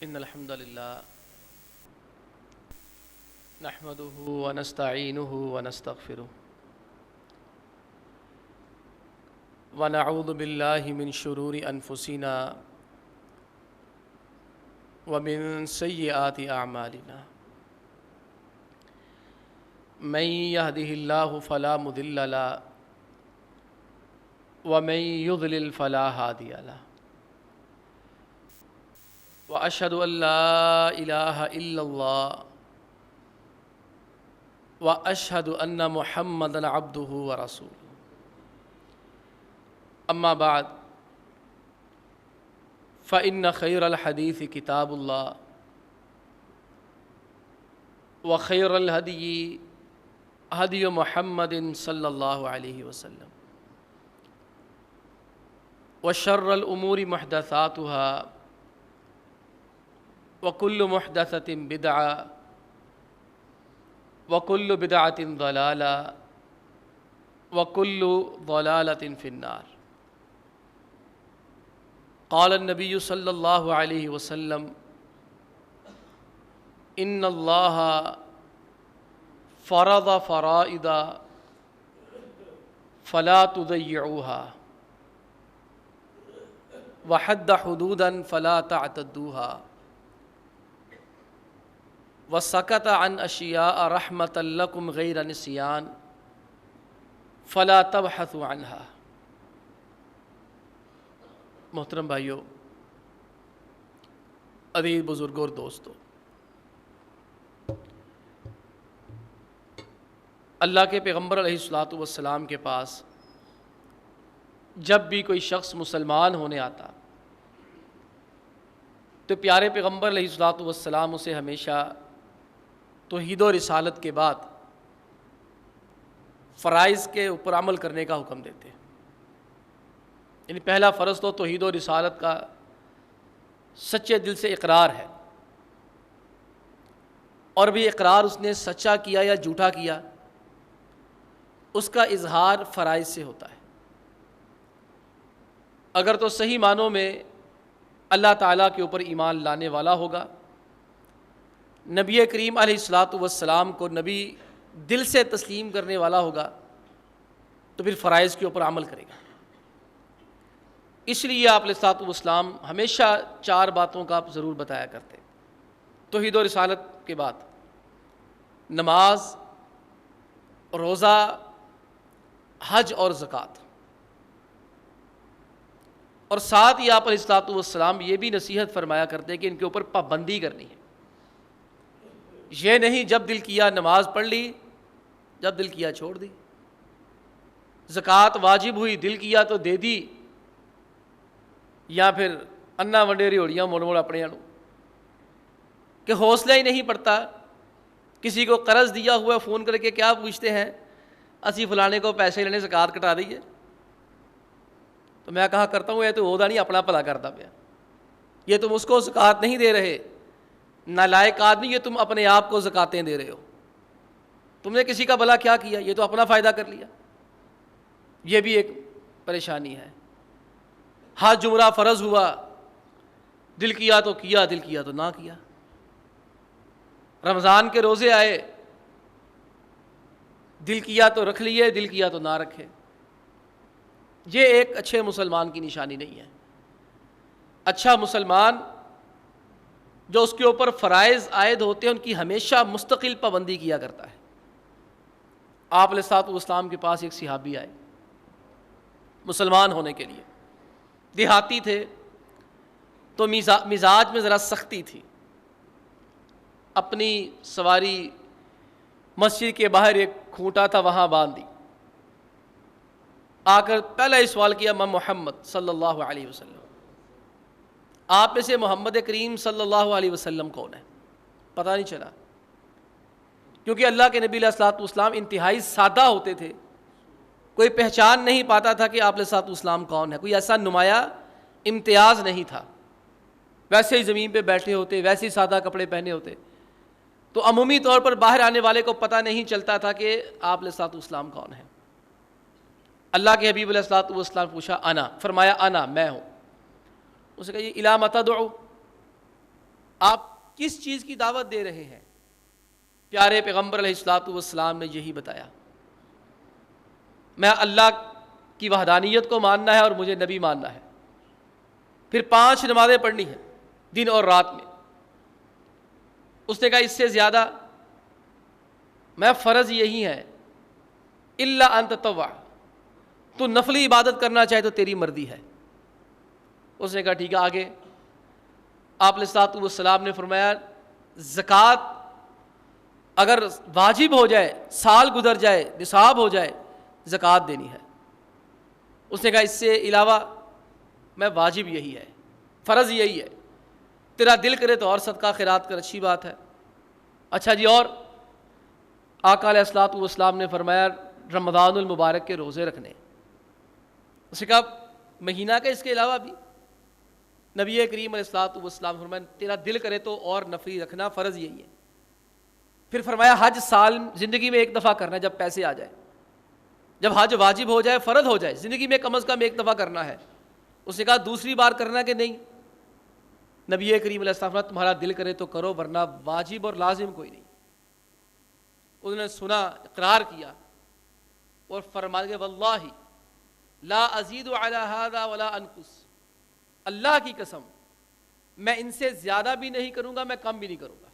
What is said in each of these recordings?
إن الحمد لله نحمده ونستعينه ونستغفره ونعوذ بالله من شرور أنفسنا ومن سيئات أعمالنا من يهده الله فلا مضل له ومن يضلل فلا هادي له وأشهد أن لا إله إلا الله وأشهد أن محمدًا عبده ورسوله أما بعد فإن خير الحديث كتاب الله وخير الهدي هدي محمد صلى الله عليه وسلم وشر الأمور محدثاتها وكل محدثة بدعة وكل بدعة ضلالة وكل ضلالة في النار قال النبي صلى الله عليه وسلم إن الله فرض فرائض فلا تضيعوها وحد حدودا فلا تعتدوها وسكت عن أشياء رحمة لكم غير نسيان فلا تبحثوا عنها۔ محترم بھائیو، عزیز بزرگوں اور دوستو، اللہ کے پیغمبر علیہ الصلوۃ والسلام کے پاس جب بھی کوئی شخص مسلمان ہونے آتا تو پیارے پیغمبر علیہ الصلوۃ والسلام اسے ہمیشہ توحید و رسالت کے بعد فرائض کے اوپر عمل کرنے کا حکم دیتے، یعنی پہلا فرض تو توحید و رسالت کا سچے دل سے اقرار ہے، اور بھی اقرار اس نے سچا کیا یا جھوٹا کیا اس کا اظہار فرائض سے ہوتا ہے۔ اگر تو صحیح معنوں میں اللہ تعالیٰ کے اوپر ایمان لانے والا ہوگا، نبی کریم علیہ الصلوۃ والسلام کو نبی دل سے تسلیم کرنے والا ہوگا تو پھر فرائض کے اوپر عمل کرے گا۔ اس لیے آپ علیہ الصلوۃ والسلام ہمیشہ چار باتوں کا آپ ضرور بتایا کرتے، توحید و رسالت کے بعد نماز، روزہ، حج اور زکوٰۃ، اور ساتھ ہی آپ علیہ الصلوۃ والسلام یہ بھی نصیحت فرمایا کرتے کہ ان کے اوپر پابندی کرنی ہے۔ یہ نہیں جب دل کیا نماز پڑھ لی، جب دل کیا چھوڑ دی، زکوٰۃ واجب ہوئی دل کیا تو دے دی، یا پھر انا ونڈے ریوڑیاں موڑ موڑ اپنے آنو، کہ حوصلہ ہی نہیں پڑتا۔ کسی کو قرض دیا ہوا فون کر کے کیا پوچھتے ہیں، اسی فلانے کو پیسے لینے زکوٰۃ کٹا دئیے، تو میں کہا کرتا ہوں یہ تو عہدہ نہیں اپنا بھلا کرتا پیا، یہ تم اس کو زکوٰۃ نہیں دے رہے، نالائق آدمی، یہ تم اپنے آپ کو زکاتیں دے رہے ہو، تم نے کسی کا بھلا کیا کیا، یہ تو اپنا فائدہ کر لیا۔ یہ بھی ایک پریشانی ہے۔ حج عمرہ فرض ہوا، دل کیا تو کیا، دل کیا تو نہ کیا۔ رمضان کے روزے آئے، دل کیا تو رکھ لیے، دل کیا تو نہ رکھے۔ یہ ایک اچھے مسلمان کی نشانی نہیں ہے۔ اچھا مسلمان جو اس کے اوپر فرائض عائد ہوتے ہیں ان کی ہمیشہ مستقل پابندی کیا کرتا ہے۔ آپ علیہ الصلوۃ والسلام کے پاس ایک صحابی آئے مسلمان ہونے کے لیے، دیہاتی تھے تو مزاج میں ذرا سختی تھی، اپنی سواری مسجد کے باہر ایک کھوٹا تھا وہاں باندھ دی، آ کر پہلا ہی سوال کیا میں محمد صلی اللہ علیہ وسلم، آپ میں سے محمد کریم صلی اللہ علیہ وسلم کون ہے؟ پتہ نہیں چلا، کیونکہ اللہ کے نبی علیہ الصلوۃ والسلام انتہائی سادہ ہوتے تھے، کوئی پہچان نہیں پاتا تھا کہ آپ علیہ الصلوۃ والسلام کون ہے، کوئی ایسا نمایاں امتیاز نہیں تھا، ویسے ہی زمین پہ بیٹھے ہوتے، ویسے ہی سادہ کپڑے پہنے ہوتے، تو عمومی طور پر باہر آنے والے کو پتہ نہیں چلتا تھا کہ آپ علیہ الصلوۃ والسلام کون ہیں۔ اللہ کے حبیب علیہ الصلوۃ والسلام پوچھا انا، فرمایا انا، میں ہوں۔ اس نے کہا یہ الا ما تدعو، آپ کس چیز کی دعوت دے رہے ہیں؟ پیارے پیغمبر علیہ الصلوۃ والسلام نے یہی بتایا، میں اللہ کی وحدانیت کو ماننا ہے اور مجھے نبی ماننا ہے، پھر 5 نمازیں پڑھنی ہیں دن اور رات میں۔ اس نے کہا اس سے زیادہ میں فرض یہی ہے، الا ان تطوع، تو نفلی عبادت کرنا چاہے تو تیری مرضی ہے۔ اس نے کہا ٹھیک ہے آگے؟ آپ علیہ الصلوۃ والسلام نے فرمایا زکوٰۃ اگر واجب ہو جائے، سال گزر جائے، نصاب ہو جائے، زکوٰۃ دینی ہے۔ اس نے کہا اس سے علاوہ میں واجب یہی ہے، فرض یہی ہے، تیرا دل کرے تو اور صدقہ خیرات کر، اچھی بات ہے۔ اچھا جی اور؟ آقا علیہ الصلوۃ والسلام نے فرمایا رمضان المبارک کے روزے رکھنے۔ اس نے کہا مہینہ کا اس کے علاوہ بھی؟ نبی کریم علیہ الصلوۃ والسلام فرمایا تیرا دل کرے تو اور نفلی رکھنا، فرض یہی ہے۔ پھر فرمایا حج سال زندگی میں ایک دفعہ کرنا ہے، جب پیسے آ جائے، جب حج واجب ہو جائے، فرض ہو جائے، زندگی میں کم از کم ایک دفعہ کرنا ہے۔ اس نے کہا دوسری بار کرنا کہ نہیں؟ نبی کریم علیہ السلام فرمایا تمہارا دل کرے تو کرو، ورنہ واجب اور لازم کوئی نہیں۔ انہوں نے سنا، اقرار کیا اور فرمایا کہ واللہ لا ازید علی ھذا ولا انقص، اللہ کی قسم میں ان سے زیادہ بھی نہیں کروں گا، میں کم بھی نہیں کروں گا،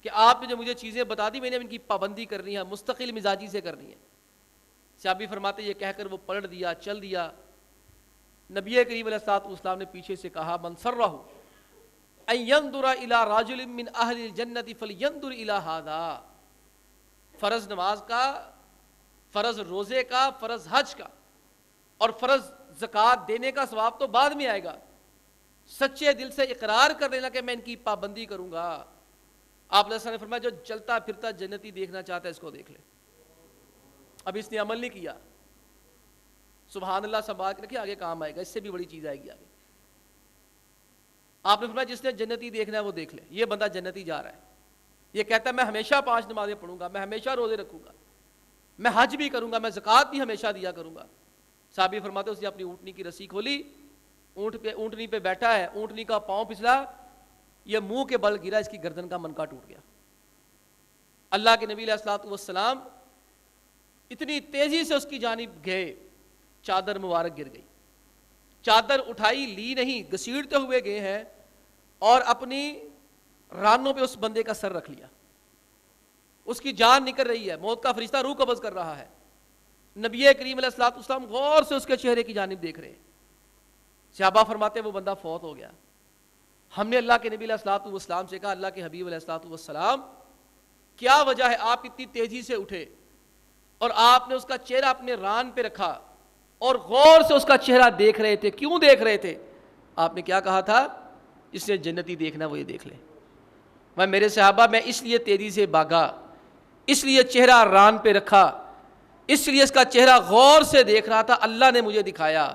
کہ آپ نے جو مجھے چیزیں بتا دی میں نے ان کی پابندی کرنی ہے، مستقل مزاجی سے کرنی ہے۔ صحابی فرماتے یہ کہہ کر وہ پلٹ دیا، چل دیا۔ نبی کریم علیہ الصلوۃ والسلام نے پیچھے سے کہا من سرہ ان ينظر الى رجل من اہل الجنۃ فلینظر الى ھذا، فرض نماز کا، فرض روزے کا، فرض حج کا اور فرض زکوٰۃ دینے کا ثواب تو بعد میں آئے گا، سچے دل سے اقرار کر لینا کہ میں ان کی پابندی کروں گا۔ آپ نے فرمایا جو چلتا پھرتا جنتی دیکھنا چاہتا ہے اس کو دیکھ لے۔ اب اس نے عمل نہیں کیا، سبحان اللہ سنبھال کے رکھیے، آگے کام آئے گا، اس سے بھی بڑی چیز آئے گی آگے۔ آپ نے فرمایا جس نے جنتی دیکھنا ہے وہ دیکھ لے، یہ بندہ جنتی جا رہا ہے، یہ کہتا ہے میں ہمیشہ 5 نمازیں پڑھوں گا، میں ہمیشہ روزے رکھوں گا، میں حج بھی کروں گا، میں زکوٰۃ بھی ہمیشہ دیا کروں گا۔ صحابی فرماتے اس نے اپنی اونٹنی کی رسی کھولی، اونٹنی پہ بیٹھا ہے، اونٹنی کا پاؤں پھسلا، یہ منہ کے بل گرا، اس کی گردن کا منکا ٹوٹ گیا۔ اللہ کے نبی علیہ الصلوۃ والسلام اتنی تیزی سے اس کی جانب گئے، چادر مبارک گر گئی، چادر اٹھائی لی نہیں، گھسیٹتے ہوئے گئے ہیں اور اپنی رانوں پہ اس بندے کا سر رکھ لیا، اس کی جان نکل رہی ہے، موت کا فرشتہ روح قبض کر رہا ہے۔ نبی کریم علیہ الصلوۃ والسلام غور سے اس کے چہرے کی جانب دیکھ رہے ہیں۔ صحابہ فرماتے وہ بندہ فوت ہو گیا۔ ہم نے اللہ کے نبی علیہ الصلوۃ والسلام سے کہا اللہ کے حبیب علیہ الصلوۃ والسلام کیا وجہ ہے آپ اتنی تیزی سے اٹھے اور آپ نے اس کا چہرہ اپنے ران پہ رکھا اور غور سے اس کا چہرہ دیکھ رہے تھے، کیوں دیکھ رہے تھے؟ آپ نے کیا کہا تھا؟ جس نے جنتی دیکھنا وہ یہ دیکھ لے۔ میں میرے صحابہ میں اس لیے تیزی سے بھاگا، اس لیے چہرہ ران پہ رکھا، اس لیے اس کا چہرہ غور سے دیکھ رہا تھا، اللہ نے مجھے دکھایا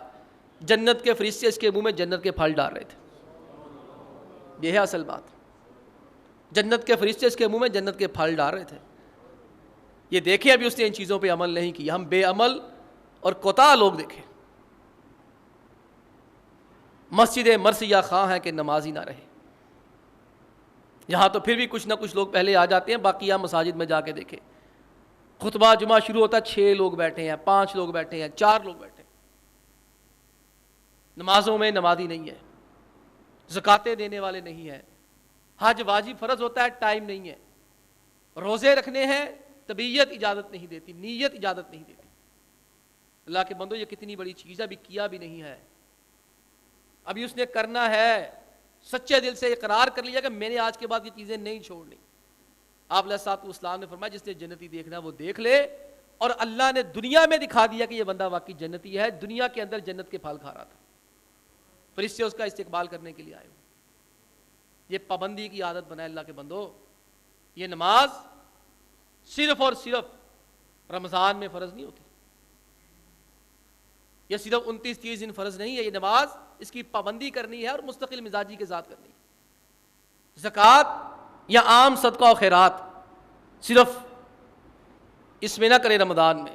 جنت کے فرشتے اس کے منہ میں جنت کے پھل ڈال رہے تھے۔ یہ ہے اصل بات، جنت کے فرشتے اس کے منہ میں جنت کے پھل ڈال رہے تھے۔ یہ دیکھیں ابھی اس نے ان چیزوں پہ عمل نہیں کیا، ہم بے عمل اور کوتاہ لوگ دیکھیں۔ مسجد مرثیہ خواہ ہیں کہ نمازی نہ رہے، یہاں تو پھر بھی کچھ نہ کچھ لوگ پہلے آ جاتے ہیں، باقی یہاں مساجد میں جا کے دیکھیں، خطبہ جمعہ شروع ہوتا ہے 6 لوگ بیٹھے ہیں، 5 لوگ بیٹھے ہیں، 4 لوگ بیٹھے ہیں، نمازوں میں نمازی نہیں ہے، زکاتیں دینے والے نہیں ہیں، حج واجب فرض ہوتا ہے ٹائم نہیں ہے، روزے رکھنے ہیں طبیعت اجازت نہیں دیتی، نیت اجازت نہیں دیتی۔ اللہ کے بندو یہ کتنی بڑی چیز ہے، ابھی کیا بھی نہیں ہے، ابھی اس نے کرنا ہے، سچے دل سے اقرار کر لیا کہ میں نے آج کے بعد یہ چیزیں نہیں چھوڑنی۔ آپ علیہ الصلوۃ والسلام نے فرمایا جس نے جنتی دیکھنا وہ دیکھ لے، اور اللہ نے دنیا میں دکھا دیا کہ یہ بندہ واقعی جنتی ہے، دنیا کے اندر جنت کے پھل کھا رہا تھا، فرشتے اس کا استقبال کرنے کے لیے آئے ہوئے۔ یہ پابندی کی عادت بنائے اللہ کے بندو، یہ نماز صرف اور صرف رمضان میں فرض نہیں ہوتی، یہ صرف 29-30 دن فرض نہیں ہے، یہ نماز اس کی پابندی کرنی ہے اور مستقل مزاجی کے ساتھ کرنی ہے۔ زکوٰۃ یا عام صدقہ و خیرات صرف اس میں نہ کرے رمضان میں۔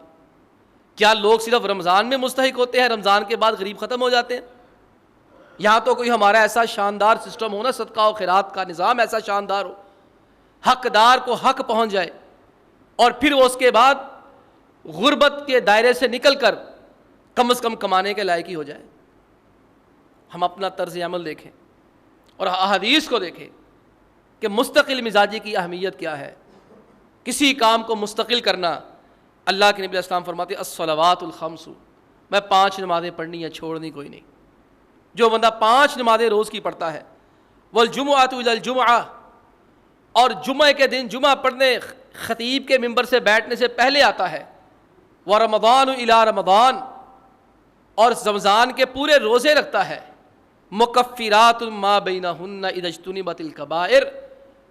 کیا لوگ صرف رمضان میں مستحق ہوتے ہیں، رمضان کے بعد غریب ختم ہو جاتے ہیں؟ یہاں تو کوئی ہمارا ایسا شاندار سسٹم ہو نا، صدقہ و خیرات کا نظام ایسا شاندار ہو، حقدار کو حق پہنچ جائے، اور پھر وہ اس کے بعد غربت کے دائرے سے نکل کر کم از کم کمانے کے لائق ہی ہو جائے۔ ہم اپنا طرز عمل دیکھیں اور احادیث کو دیکھیں کہ مستقل مزاجی کی اہمیت کیا ہے۔ کسی کام کو مستقل کرنا، اللہ کے نبی علیہ السلام فرماتے ہیں الصلوات الخمس، میں 5 نمازیں پڑھنی ہے، چھوڑنی کوئی نہیں۔ جو بندہ 5 نمازیں روز کی پڑھتا ہے، والجمعۃ الی الجمعہ، اور جمعہ کے دن جمعہ پڑھنے خطیب کے ممبر سے بیٹھنے سے پہلے آتا ہے، ورمضان الی رمضان، اور رمضان کے پورے روزے رکھتا ہے، مکفرات ما بینہن اذا اجتنبت الکبائر،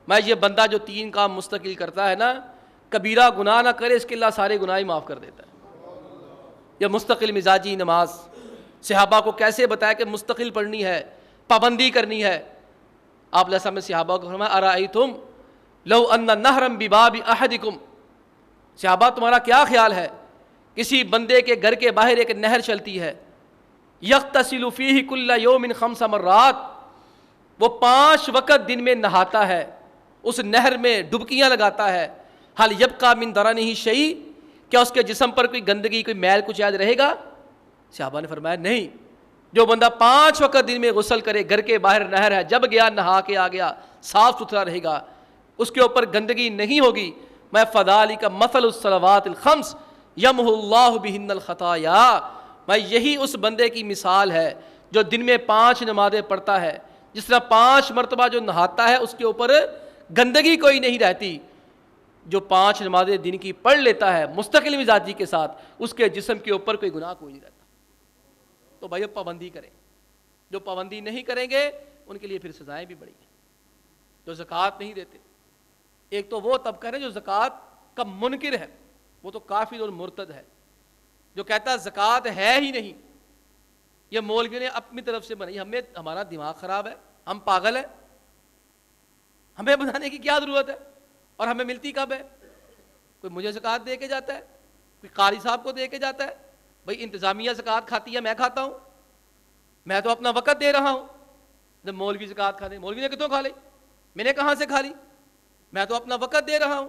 میں یہ بندہ جو 3 کام مستقل کرتا ہے نا، کبیرہ گناہ نہ کرے، اس کے اللہ سارے گناہ ہی معاف کر دیتا ہے۔ یہ مستقل مزاجی نماز صحابہ کو کیسے بتایا کہ مستقل پڑھنی ہے، پابندی کرنی ہے۔ آپ علیہ السلام نے صحابہ کو فرمایا ارأیتم لو ان نہرا بباب احدکم، صحابہ تمہارا کیا خیال ہے، کسی بندے کے گھر کے باہر ایک نہر چلتی ہے، یغتسل فیہ کل یوم 5 مرات، وہ 5 وقت دن میں نہاتا ہے، اس نہر میں ڈبکیاں لگاتا ہے، حل یبقى من درنہ شیء، کیا اس کے جسم پر کوئی گندگی، کوئی میل کچھ یاد رہے گا؟ صحابہ نے فرمایا نہیں، جو بندہ 5 وقت دن میں غسل کرے، گھر کے باہر نہر ہے، جب گیا نہا کے آ گیا، صاف ستھرا رہے گا، اس کے اوپر گندگی نہیں ہوگی، میں فذالک مثل الصلوات الخمس یمحو اللہ بہن الخطایا، میں یہی اس بندے کی مثال ہے جو دن میں 5 نمازیں پڑھتا ہے، جس طرح 5 مرتبہ جو نہاتا ہے اس کے اوپر گندگی کوئی نہیں رہتی، جو 5 نمازیں دن کی پڑھ لیتا ہے مستقل مزاجی کے ساتھ، اس کے جسم کے اوپر کوئی گناہ کوئی نہیں رہتا۔ تو بھائی پابندی کریں، جو پابندی نہیں کریں گے ان کے لیے پھر سزائیں بھی بڑی ہیں۔ جو زکوٰۃ نہیں دیتے، ایک تو وہ طبقہ ہے جو زکوٰۃ کا منکر ہے، وہ تو کافر اور مرتد ہے، جو کہتا ہے زکوٰۃ ہے ہی نہیں، یہ مولویوں نے اپنی طرف سے بنائی، ہمارا دماغ خراب ہے، ہم پاگل ہیں، ہمیں بنانے کی کیا ضرورت ہے، اور ہمیں ملتی کب ہے؟ کوئی مجھے زکوٰۃ دے کے جاتا ہے، کوئی قاری صاحب کو دے کے جاتا ہے، بھائی انتظامیہ زکوٰۃ کھاتی ہے، میں کھاتا ہوں، میں تو اپنا وقت دے رہا ہوں۔ جب مولوی زکوٰۃ کھا دے، مولوی نے کتوں کھا لی، میں نے کہاں سے کھا لی، میں تو اپنا وقت دے رہا ہوں،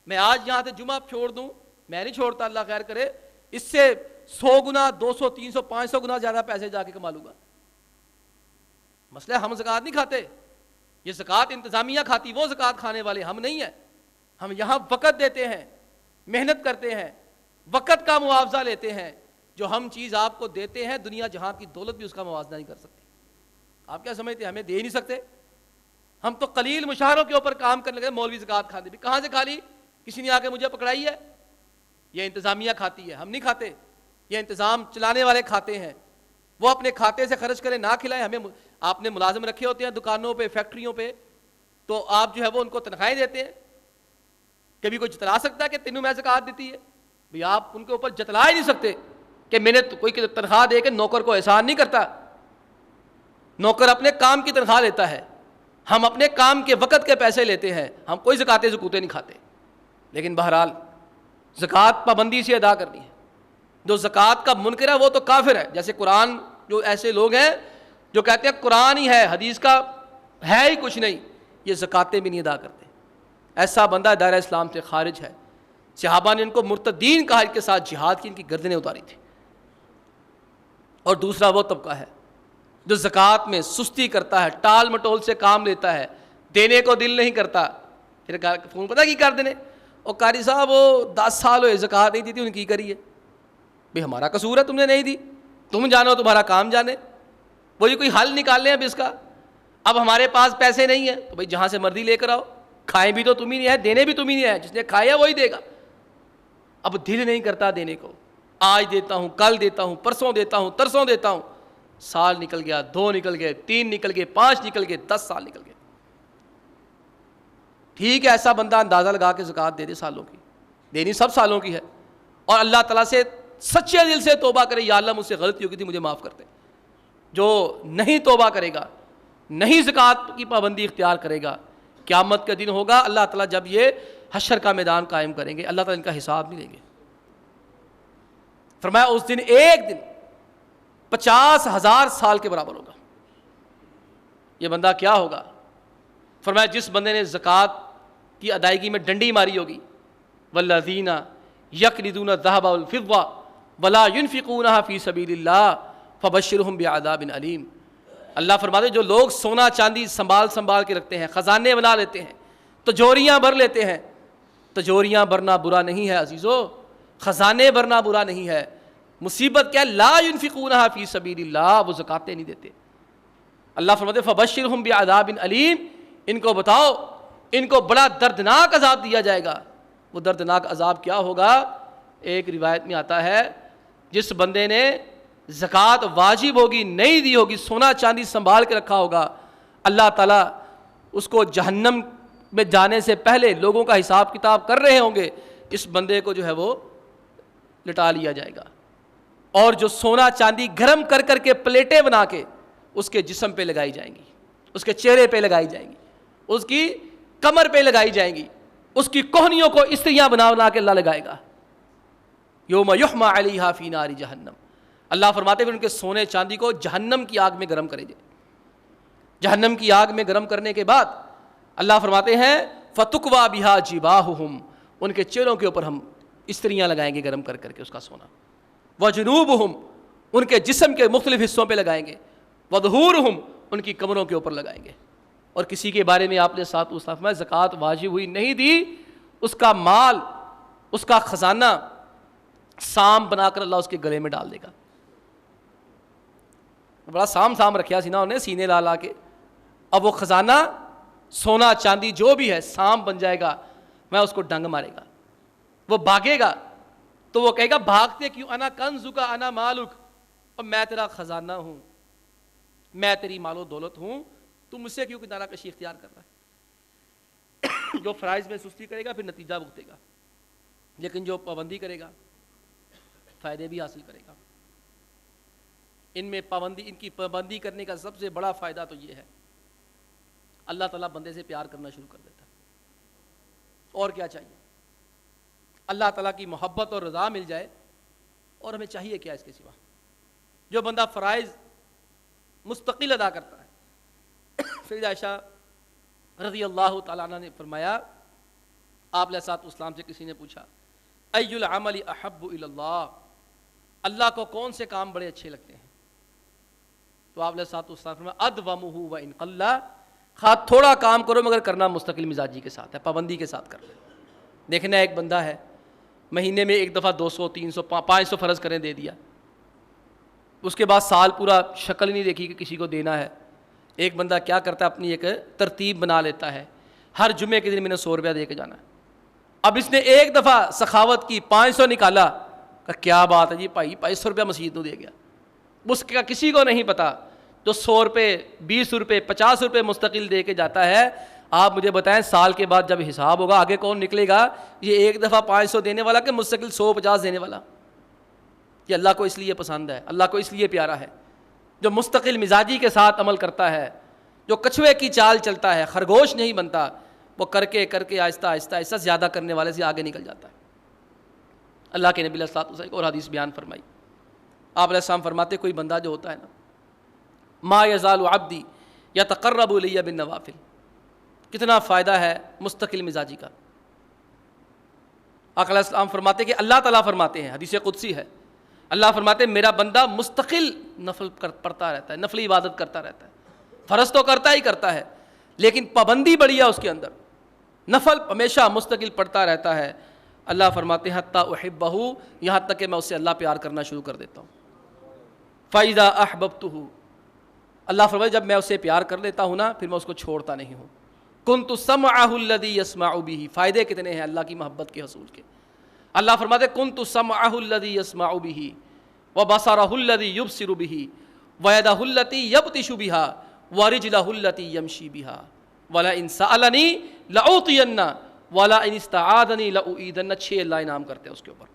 میں آج یہاں سے جمعہ چھوڑ دوں، میں نہیں چھوڑتا، اللہ خیر کرے، اس سے 100 گنا 200 300 500 گنا زیادہ پیسے جا کے کما لوں گا۔ مسئلہ ہم زکوٰۃ نہیں کھاتے، یہ زکوٰۃ انتظامیہ کھاتی، وہ زکوٰۃ کھانے والے ہم نہیں ہیں۔ ہم یہاں وقت دیتے ہیں، محنت کرتے ہیں، وقت کا معاوضہ لیتے ہیں، جو ہم چیز آپ کو دیتے ہیں دنیا جہاں کی دولت بھی اس کا موازنہ نہیں کر سکتی۔ آپ کیا سمجھتے ہیں ہمیں دے نہیں سکتے؟ ہم تو قلیل مشاہروں کے اوپر کام کرنے لگے، مولوی زکوٰۃ کھاتے بھی کہاں سے کھا لی، کسی نے آ کے مجھے پکڑائی ہے؟ یہ انتظامیہ کھاتی ہے، ہم نہیں کھاتے، یہ انتظام چلانے والے کھاتے ہیں، وہ اپنے کھاتے سے خرچ کریں نہ کھلائیں ہمیں۔ آپ نے ملازم رکھے ہوتے ہیں دکانوں پہ، فیکٹریوں پہ، تو آپ جو ہے وہ ان کو تنخواہیں دیتے ہیں، کبھی کوئی جتلا سکتا ہے کہ تینوں میں زکوٰۃ دیتی ہے؟ بھئی آپ ان کے اوپر جتلا ہی نہیں سکتے کہ میں نے کوئی تنخواہ دے کے نوکر کو احسان نہیں کرتا، نوکر اپنے کام کی تنخواہ لیتا ہے، ہم اپنے کام کے وقت کے پیسے لیتے ہیں، ہم کوئی زکوٰۃ زکوتے نہیں کھاتے۔ لیکن بہرحال زکوٰۃ پابندی سے ادا کرنی ہے، جو زکوٰۃ کا منکر ہے وہ تو کافر ہے۔ جیسے قرآن، جو ایسے لوگ ہیں جو کہتے ہیں قرآن ہی ہے، حدیث کا ہے ہی کچھ نہیں، یہ زکوٰتیں بھی نہیں ادا کرتے، ایسا بندہ دائرہ اسلام سے خارج ہے۔ صحابہ نے ان کو مرتدین کہا، ان کے ساتھ جہاد کی ان کی گردنیں اتاری تھی۔ اور دوسرا وہ طبقہ ہے جو زکوٰۃ میں سستی کرتا ہے، ٹال مٹول سے کام لیتا ہے، دینے کو دل نہیں کرتا، پھر فون پتہ کی کر دینے، اور قاری صاحب وہ 10 سال ہوئے زکوٰۃ نہیں دی تھی، ان کی کریے، بھئی ہمارا قصور ہے، تم نے نہیں دی، تم جانو تمہارا کام جانے، وہی کوئی حل نکال لیں اب اس کا۔ اب ہمارے پاس پیسے نہیں ہیں تو بھئی جہاں سے مرضی لے کر آؤ، کھائیں بھی تو تم ہی نہیں ہے، دینے بھی تم ہی نہیں ہے، جس نے کھایا وہی دے گا۔ اب دل نہیں کرتا دینے کو، آج دیتا ہوں، کل دیتا ہوں، پرسوں دیتا ہوں، ترسوں دیتا ہوں، سال نکل گیا، 2 نکل گئے، 3 نکل گئے، 5 نکل گئے، 10 سال نکل گئے۔ ٹھیک ہے، ایسا بندہ اندازہ لگا کے زکوٰۃ دے دے سالوں کی، دینی سب سالوں کی ہے، اور اللہ تعالیٰ سے سچے دل سے توبہ کرے، یا اللہ مجھ سے غلطی ہو گئی تھی، مجھے معاف کر دے۔ جو نہیں توبہ کرے گا، نہیں زکوٰۃ کی پابندی اختیار کرے گا، قیامت کا دن ہوگا، اللہ تعالیٰ جب یہ حشر کا میدان قائم کریں گے، اللہ تعالیٰ ان کا حساب نہیں لیں گے۔ فرمایا اس دن ایک دن 50,000 سال کے برابر ہوگا۔ یہ بندہ کیا ہوگا؟ فرمایا جس بندے نے زکوٰۃ کی ادائیگی میں ڈنڈی ماری ہوگی، والذین یکنزون الذھب والفضہ ولا ينفقونها فی سبیل اللہ فبشرہم بعذاب علیم۔ اللہ فرماتے جو لوگ سونا چاندی سنبھال کے رکھتے ہیں، خزانے بنا لیتے ہیں، تجوریاں بھر لیتے ہیں، تجوریاں بھرنا برا نہیں ہے عزیزو، خزانے بھرنا برا نہیں ہے، مصیبت کیا ہے؟ لا ينفقونها فی سبیل اللہ، وہ زکاتیں نہیں دیتے۔ اللہ فرماتے فبشرہم بعذاب علیم، ان کو بتاؤ ان کو بڑا دردناک عذاب دیا جائے گا۔ وہ دردناک عذاب کیا ہوگا؟ ایک روایت میں آتا ہے جس بندے نے زکوٰۃ واجب ہوگی نہیں دی ہوگی، سونا چاندی سنبھال کے رکھا ہوگا، اللہ تعالیٰ اس کو جہنم میں جانے سے پہلے لوگوں کا حساب کتاب کر رہے ہوں گے، اس بندے کو جو ہے وہ لٹا لیا جائے گا، اور جو سونا چاندی گرم کر کر کے پلیٹیں بنا کے اس کے جسم پہ لگائی جائیں گی، اس کے چہرے پہ لگائی جائیں گی، اس کی کمر پہ لگائی جائیں گی، اس کی کوہنیوں کو استریاں بنا کے اللہ لگائے گا۔ یوم یحمى علیہا فی نار جہنم، اللہ فرماتے ہیں ان کے سونے چاندی کو جہنم کی آگ میں گرم کریں گے۔ جہنم کی آگ میں گرم کرنے کے بعد اللہ فرماتے ہیں فَتُكْوَى بِهَا جِبَاهُهُمْ، ان کے چہروں کے اوپر ہم استریاں لگائیں گے گرم کر کے اس کا سونا، وَجُنُوبُهُمْ، ان کے جسم کے مختلف حصوں پہ لگائیں گے، وَظُهُورُهُمْ، ان کی کمروں کے اوپر لگائیں گے۔ اور کسی کے بارے میں آپ نے ساتھ میں زکوٰۃ واجب ہوئی نہیں دی، اس کا مال، اس کا خزانہ سام بنا کر اللہ اس کے گلے میں ڈال دے گا۔ بڑا سام رکھیا سی نا انہیں سینے لا کے، اب وہ خزانہ سونا چاندی جو بھی ہے سام بن جائے گا، میں اس کو ڈنگ مارے گا، وہ بھاگے گا تو وہ کہے گا بھاگتے کیوں، انا کنزک انا مالک، اور میں تیرا خزانہ ہوں، میں تیری مال و دولت ہوں، تو مجھ سے کیوں کنارہ کشی اختیار کر رہا ہے؟ جو فرائض میں سستی کرے گا پھر نتیجہ بھگتے گا، لیکن جو پابندی کرے گا فائدے بھی حاصل کرے گا۔ ان کی پابندی کرنے کا سب سے بڑا فائدہ تو یہ ہے اللہ تعالیٰ بندے سے پیار کرنا شروع کر دیتا ہے۔ اور کیا چاہیے؟ اللہ تعالیٰ کی محبت اور رضا مل جائے، اور ہمیں چاہیے کیا اس کے سوا؟ جو بندہ فرائض مستقل ادا کرتا ہے، سیدہ عائشہ رضی اللہ تعالیٰ عنہ نے فرمایا، آپ علیہ الصلوۃ والسلام سے کسی نے پوچھا ای العمل احب الی اللہ، اللہ کو کون سے کام بڑے اچھے لگتے ہیں؟ تو آپ علیہ الصلوۃ والسلام فرمایا ادومہ وان قل، خواہ تھوڑا کام کرو مگر کرنا مستقل مزاجی کے ساتھ ہے، پابندی کے ساتھ کرنا۔ دیکھنا ایک بندہ ہے مہینے میں ایک دفعہ 200 300 500 فرض کریں دے دیا، اس کے بعد سال پورا شکل نہیں دیکھی کہ کسی کو دینا ہے۔ ایک بندہ کیا کرتا ہے، اپنی ایک ترتیب بنا لیتا ہے، ہر جمعے کے دن میں نے 100 روپیہ دے کے جانا ہے۔ اب اس نے ایک دفعہ سخاوت کی 500 نکالا، کہ کیا بات ہے جی بھائی 500 روپیہ مسجد کو دے گیا، اس کا کسی کو نہیں پتا۔ جو 100 روپے 20 روپے 50 روپے مستقل دے کے جاتا ہے، آپ مجھے بتائیں سال کے بعد جب حساب ہوگا آگے کون نکلے گا؟ یہ ایک دفعہ 500 دینے والا کہ مستقل 100 50 دینے والا؟ یہ اللہ کو اس لیے پسند ہے، اللہ کو اس لیے پیارا ہے۔ جو مستقل مزاجی کے ساتھ عمل کرتا ہے، جو کچھوے کی چال چلتا ہے، خرگوش نہیں بنتا، وہ کر کے آہستہ آہستہ زیادہ کرنے والے سے آگے نکل جاتا ہے۔ اللہ کے نبی علیہ الصلوۃ والسلام اور حدیث بیان فرمائی، آپ علیہ السلام فرماتے کوئی بندہ جو ہوتا ہے نا، ما یزال عبدی یتقرب الی بالنوافل، کتنا فائدہ ہے مستقل مزاجی کا۔ آقا علیہ السلام فرماتے کہ اللہ تعالیٰ فرماتے ہیں، حدیث قدسی ہے، اللہ فرماتے ہیں میرا بندہ مستقل نفل پڑھتا رہتا ہے، نفلی عبادت کرتا رہتا ہے، فرض تو کرتا ہی کرتا ہے لیکن پابندی بڑی ہے اس کے اندر، نفل ہمیشہ مستقل پڑھتا رہتا ہے۔ اللہ فرماتے ہیں حتی احبہ، یہاں تک کہ میں اس سے اللہ پیار کرنا شروع کر دیتا ہوں۔ فاذا احببتہ، اللہ فرماتے جب میں اسے پیار کر لیتا ہوں نا پھر میں اس کو چھوڑتا نہیں ہوں۔ کنت سمعہ الذی یسمع بہ، فائدے کتنے ہیں اللہ کی محبت کے حصول کے۔ اللہ فرماتے کنت سمعہ الذی یسمع بہ وبصرہ الذی یبصر بہ ویدہ التی یبطش بہا ورجلہ التی یمشی بہا ولئن سألنی لأعطینہ ولئن استعاذنی لأعیذنہ۔ 6 اللہ انعام کرتے ہیں اس کے اوپر۔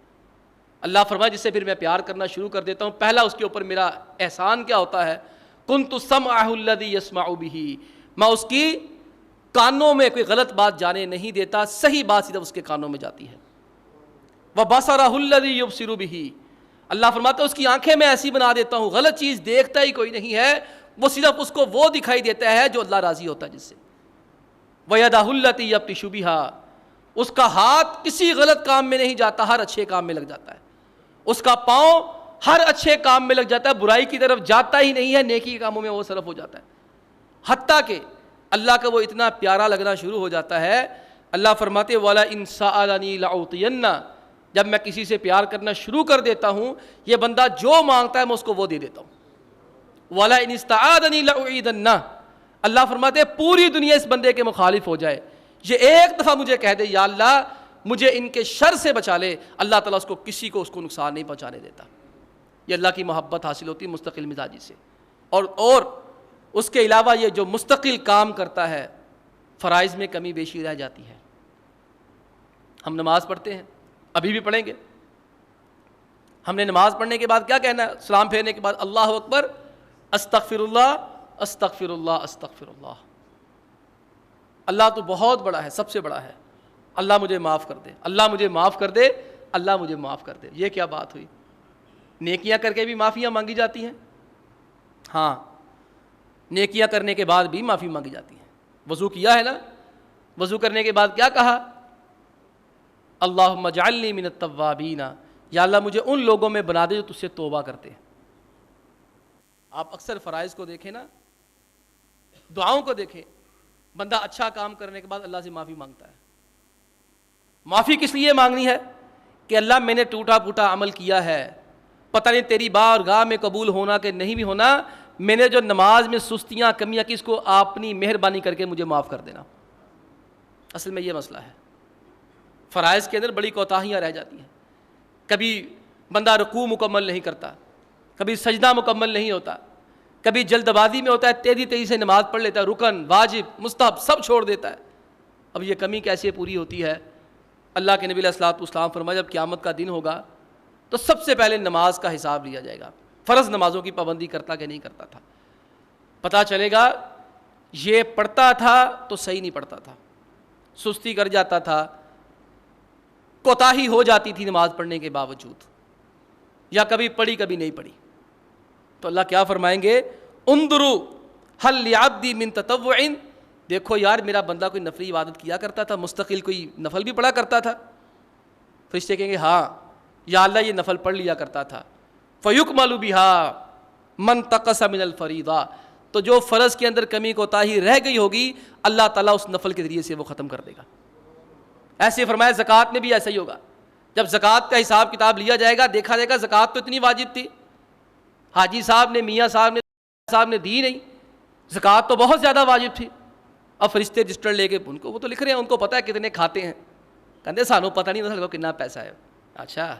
اللہ فرمائے جس سے پھر میں پیار کرنا شروع کر دیتا ہوں، پہلا اس کے اوپر میرا احسان کیا ہوتا ہے؟ کنت سمعہ الذی یسمع بہ، میں اس کی کانوں میں کوئی غلط بات جانے نہیں دیتا، صحیح بات سیدھا اس کے کانوں میں جاتی ہے۔ وَبَصَرَهُ الَّذِي يُبْصِرُ بِهِ، اللہ فرماتا ہے اس کی آنکھیں میں ایسی بنا دیتا ہوں غلط چیز دیکھتا ہی کوئی نہیں ہے، وہ صرف اس کو وہ دکھائی دیتا ہے جو اللہ راضی ہوتا ہے جس سے. وَيَدَهُ الَّتِي يَبْطِشُ بِهَا, اس کا ہاتھ کسی غلط کام میں نہیں جاتا, ہر اچھے کام میں لگ جاتا ہے. اس کا پاؤں ہر اچھے کام میں لگ جاتا ہے, برائی کی طرف جاتا ہی نہیں ہے, نیکی کے کاموں میں وہ صرف ہو جاتا ہے. حتیٰ کہ اللہ کا وہ اتنا پیارا لگنا شروع ہو جاتا ہے. اللہ فرماتے وَلَئِن سَأَلَنِي لَأُعْطِيَنَّ, جب میں کسی سے پیار کرنا شروع کر دیتا ہوں, یہ بندہ جو مانگتا ہے میں اس کو وہ دے دیتا ہوں. وَلَئِنِ اسْتَعَاذَنِي لَأُعِيذَنَّهُ, اللہ فرماتے پوری دنیا اس بندے کے مخالف ہو جائے, یہ ایک دفعہ مجھے کہہ دے یا اللہ مجھے ان کے شر سے بچا لے, اللہ تعالیٰ اس کو کسی کو اس کو نقصان نہیں پہنچانے دیتا. یہ اللہ کی محبت حاصل ہوتی ہے مستقل مزاجی سے. اور اس کے علاوہ یہ جو مستقل کام کرتا ہے, فرائض میں کمی بیشی رہ جاتی ہے. ہم نماز پڑھتے ہیں, ابھی بھی پڑھیں گے. ہم نے نماز پڑھنے کے بعد کیا کہنا ہے؟ سلام پھیرنے کے بعد اللہ اکبر, استغفر اللہ استغفر اللہ استغفر اللہ. اللہ تو بہت بڑا ہے, سب سے بڑا ہے, اللہ مجھے معاف کر دے, اللہ مجھے معاف کر دے, اللہ مجھے معاف کر دے. یہ کیا بات ہوئی؟ نیکیاں کر کے بھی معافیاں مانگی جاتی ہیں. ہاں, نیکیاں کرنے کے بعد بھی معافی مانگی جاتی ہیں. وضو کیا ہے نا, وضو کرنے کے بعد کیا کہا؟ اللہم اجعلنی من التوابین, یا اللہ مجھے ان لوگوں میں بنا دے جو تجھ سے توبہ کرتے ہیں. آپ اکثر فرائض کو دیکھیں نا, دعاؤں کو دیکھیں, بندہ اچھا کام کرنے کے بعد اللہ سے معافی مانگتا ہے. معافی کس لیے مانگنی ہے؟ کہ اللہ میں نے ٹوٹا پھوٹا عمل کیا ہے, پتہ نہیں تیری بارگاہ میں قبول ہونا کہ نہیں بھی ہونا, میں نے جو نماز میں سستیاں کمیاں کی اس کو اپنی مہربانی کر کے مجھے معاف کر دینا. اصل میں یہ مسئلہ ہے, فرائض کے اندر بڑی کوتاہیاں رہ جاتی ہیں. کبھی بندہ رکوع مکمل نہیں کرتا, کبھی سجدہ مکمل نہیں ہوتا, کبھی جلد بازی میں ہوتا ہے, تیزی سے نماز پڑھ لیتا ہے, رکن واجب مستحب سب چھوڑ دیتا ہے. اب یہ کمی کیسے پوری ہوتی ہے؟ اللہ کے نبی علیہ الصلوۃ والسلام فرمایا جب قیامت کا دن ہوگا تو سب سے پہلے نماز کا حساب لیا جائے گا. فرض نمازوں کی پابندی کرتا کہ نہیں کرتا تھا, پتہ چلے گا یہ پڑھتا تھا تو صحیح نہیں پڑھتا تھا, سستی کر جاتا تھا, کوتاہی ہو جاتی تھی نماز پڑھنے کے باوجود, یا کبھی پڑھی کبھی نہیں پڑھی. تو اللہ کیا فرمائیں گے؟ انظروا هل لعبدی من تطوع, دیکھو یار میرا بندہ کوئی نفلی عبادت کیا کرتا تھا, مستقل کوئی نفل بھی پڑھا کرتا تھا. فرشتے کہیں گے ہاں یا اللہ یہ نفل پڑھ لیا کرتا تھا. فیکمل بها من تقص من الفریضہ, تو جو فرض کے اندر کمی کوتاہی رہ گئی ہوگی اللہ تعالیٰ اس نفل کے ذریعے سے وہ ختم کر دے گا. ایسے فرمایا زکوٰۃ میں بھی ایسا ہی ہوگا. جب زکوٰۃ کا حساب کتاب لیا جائے گا, دیکھا جائے گا زکوٰۃ تو اتنی واجب تھی, حاجی صاحب نے میاں صاحب نے دی نہیں, زکوٰۃ تو بہت زیادہ واجب تھی. اب فرشتے رجسٹر لے کے ان کو وہ تو لکھ رہے ہیں, ان کو پتہ ہے کتنے کھاتے ہیں, کہتے سانو پتہ نہیں تھا کتنا پیسہ ہے. اچھا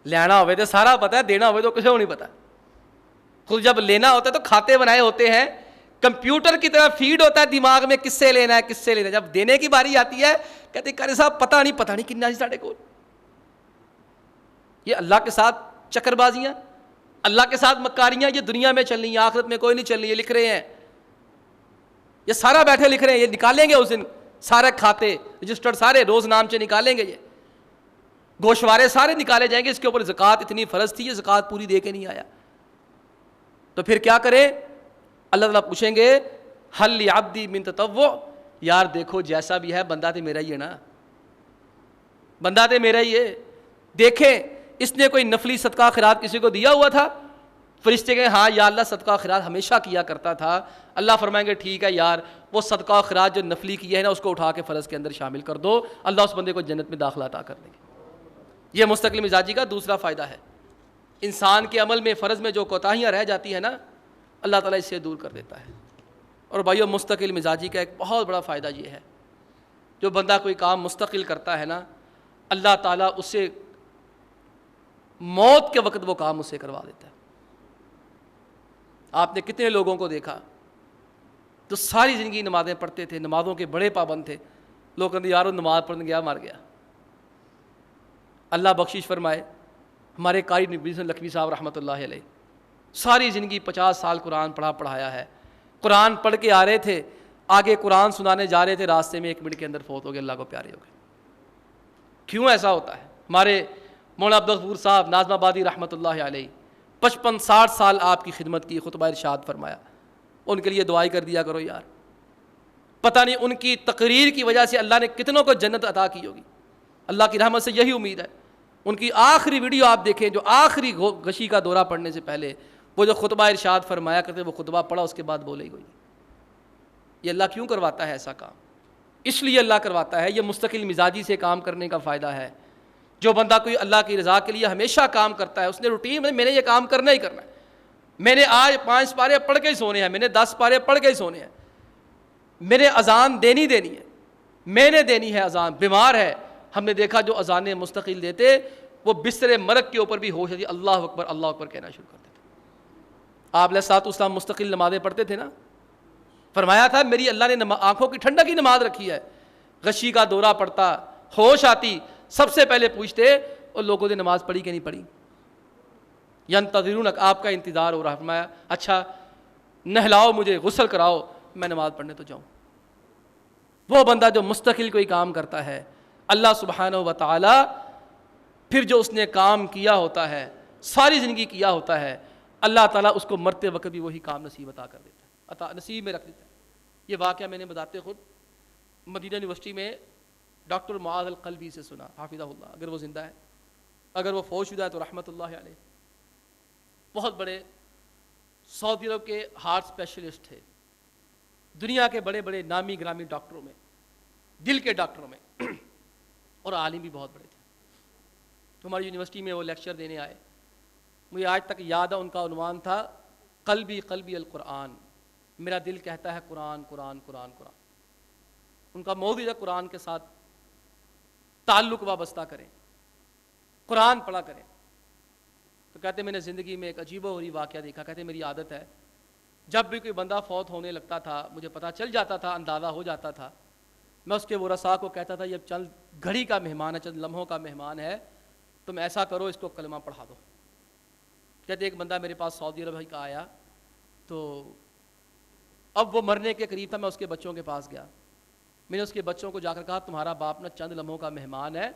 لینا ہوئے تو سارا پتہ ہے, دینا ہوئے تو کسی کو نہیں پتہ. خود جب لینا ہوتا ہے تو کھاتے بنائے ہوتے ہیں, کمپیوٹر کی طرح فیڈ ہوتا ہے دماغ میں کس سے لینا ہے کس سے لینا ہے. جب دینے کی باری آتی ہے کہتے قاری صاحب پتہ نہیں کتنا ساڑھے کو. یہ اللہ کے ساتھ چکر بازیاں, اللہ کے ساتھ مکاریاں یہ دنیا میں چل رہی ہیں, آخرت میں کوئی نہیں چل رہی. یہ لکھ رہے ہیں, یہ سارا بیٹھے لکھ رہے ہیں, یہ نکالیں گے اس دن سارے کھاتے رجسٹر سارے روز نام سے نکالیں گے, یہ گوشوارے سارے نکالے جائیں گے. اس کے اوپر زکوٰۃ اتنی فرض تھی, یہ زکوٰۃ پوری دے کے نہیں آیا. تو پھر کیا کرے؟ اللہ تعالیٰ پوچھیں گے حل لعبدی من تطوع, یار دیکھو جیسا بھی ہے بندہ تو میرا ہی ہے نا, بندہ تو میرا ہی ہے. دیکھیں اس نے کوئی نفلی صدقہ خیرات کسی کو دیا ہوا تھا؟ فرشتے کہیں ہاں یا اللہ صدقہ خیرات ہمیشہ کیا کرتا تھا. اللہ فرمائیں گے ٹھیک ہے یار, وہ صدقہ خیرات جو نفلی کی ہے نا اس کو اٹھا کے فرض کے اندر شامل کر دو, اللہ اس بندے کو جنت میں داخلہ عطا کر دیں گے. یہ مستقل مزاجی کا دوسرا فائدہ ہے. انسان کے عمل میں فرض میں جو کوتاہیاں رہ جاتی ہیں نا اللہ تعالیٰ اس سے دور کر دیتا ہے. اور بھائیو مستقل مزاجی کا ایک بہت بڑا فائدہ یہ ہے, جو بندہ کوئی کام مستقل کرتا ہے نا اللہ تعالیٰ اسے موت کے وقت وہ کام اسے کروا دیتا ہے. آپ نے کتنے لوگوں کو دیکھا تو ساری زندگی نمازیں پڑھتے تھے, نمازوں کے بڑے پابند تھے, لوگ کہتے یارو نماز پڑھنے گیا مر گیا. اللہ بخشش فرمائے, ہمارے قاری نبی لکھوی صاحب رحمۃ اللہ علیہ ساری زندگی 50 سال قرآن پڑھایا ہے. قرآن پڑھ کے آ رہے تھے, آگے قرآن سنانے جا رہے تھے, راستے میں 1 منٹ کے اندر فوت ہو گئے, اللہ کو پیارے ہو گئے. کیوں ایسا ہوتا ہے؟ ہمارے مولانا عبدالغفور صاحب ناظم آبادی رحمۃ اللہ علیہ 55-60 سال آپ کی خدمت کی, خطبہ ارشاد فرمایا. ان کے لیے دعائی کر دیا کرو یار, پتہ نہیں ان کی تقریر کی وجہ سے اللہ نے کتنوں کو جنت عطا کی ہوگی. اللہ کی رحمت سے یہی امید ہے. ان کی آخری ویڈیو آپ دیکھیں, جو آخری غشی کا دورہ پڑنے سے پہلے وہ جو خطبہ ارشاد فرمایا کرتے, وہ خطبہ پڑھا, اس کے بعد بولے ہی کوئی. یہ اللہ کیوں کرواتا ہے ایسا کام؟ اس لیے اللہ کرواتا ہے, یہ مستقل مزاجی سے کام کرنے کا فائدہ ہے. جو بندہ کوئی اللہ کی رضا کے لیے ہمیشہ کام کرتا ہے, اس نے روٹین میں نے یہ کام کرنا ہی کرنا ہے, میں نے آج 5 پارے پڑھ کے ہی سونے ہیں, میں نے 10 پارے پڑھ کے ہی سونے ہیں, میں نے اذان دینی ہے, میں نے دینی ہے اذان. بیمار ہے, ہم نے دیکھا جو اذانیں مستقل دیتے وہ بستر مرگ کے اوپر بھی ہوش ہے, اللہ اکبر اللہ اکبر کہنا شروع کر دیتے. آپ علیہ الصلوۃ والسلام مستقل نمازیں پڑھتے تھے نا, فرمایا تھا میری اللہ نے آنکھوں کی ٹھنڈک کی نماز رکھی ہے. غشی کا دورہ پڑتا, ہوش آتی, سب سے پہلے پوچھتے اور لوگوں نے نماز پڑھی کہ نہیں پڑھی. ینتظرونک, آپ کا انتظار ہو رہا. فرمایا اچھا نہلاؤ مجھے, غسل کراؤ, میں نماز پڑھنے تو جاؤں. وہ بندہ جو مستقل کوئی کام کرتا ہے, اللہ سبحانہ و تعالی پھر جو اس نے کام کیا ہوتا ہے, ساری زندگی کیا ہوتا ہے, اللہ تعالیٰ اس کو مرتے وقت بھی وہی کام نصیب عطا کر دیتا ہے, عطا نصیب میں رکھ دیتا ہے. یہ واقعہ میں نے بتاتے خود مدینہ یونیورسٹی میں ڈاکٹر معاذ القلبی سے سنا, حافظہ اللہ, اگر وہ زندہ ہے, اگر وہ فوت شدہ ہے تو رحمۃ اللہ علیہ. بہت بڑے سعودی عرب کے ہارٹ اسپیشلسٹ تھے, دنیا کے بڑے بڑے نامی گرامی ڈاکٹروں میں, دل کے ڈاکٹروں میں, اور عالم بھی بہت بڑے تھے. ہماری یونیورسٹی میں وہ لیکچر دینے آئے. مجھے آج تک یاد ہے ان کا عنوان تھا قلبی قلبی القرآن, میرا دل کہتا ہے قرآن قرآن قرآن قرآن. ان کا موضوع ہے قرآن کے ساتھ تعلق وابستہ کریں, قرآن پڑھا کریں. تو کہتے میں نے زندگی میں ایک عجیب و غریب واقعہ دیکھا. کہتے میری عادت ہے جب بھی کوئی بندہ فوت ہونے لگتا تھا, مجھے پتہ چل جاتا تھا, اندازہ ہو جاتا تھا, میں اس کے ورثاء کو کہتا تھا یہ چند گھڑی کا مہمان ہے, چند لمحوں کا مہمان ہے, تم ایسا کرو اس کو کلمہ پڑھا دو. کہتے ایک بندہ میرے پاس سعودی عرب کا آیا, تو اب وہ مرنے کے قریب تھا. میں اس کے بچوں کے پاس گیا, میں نے اس کے بچوں کو جا کر کہا تمہارا باپ نا چند لمحوں کا مہمان ہے,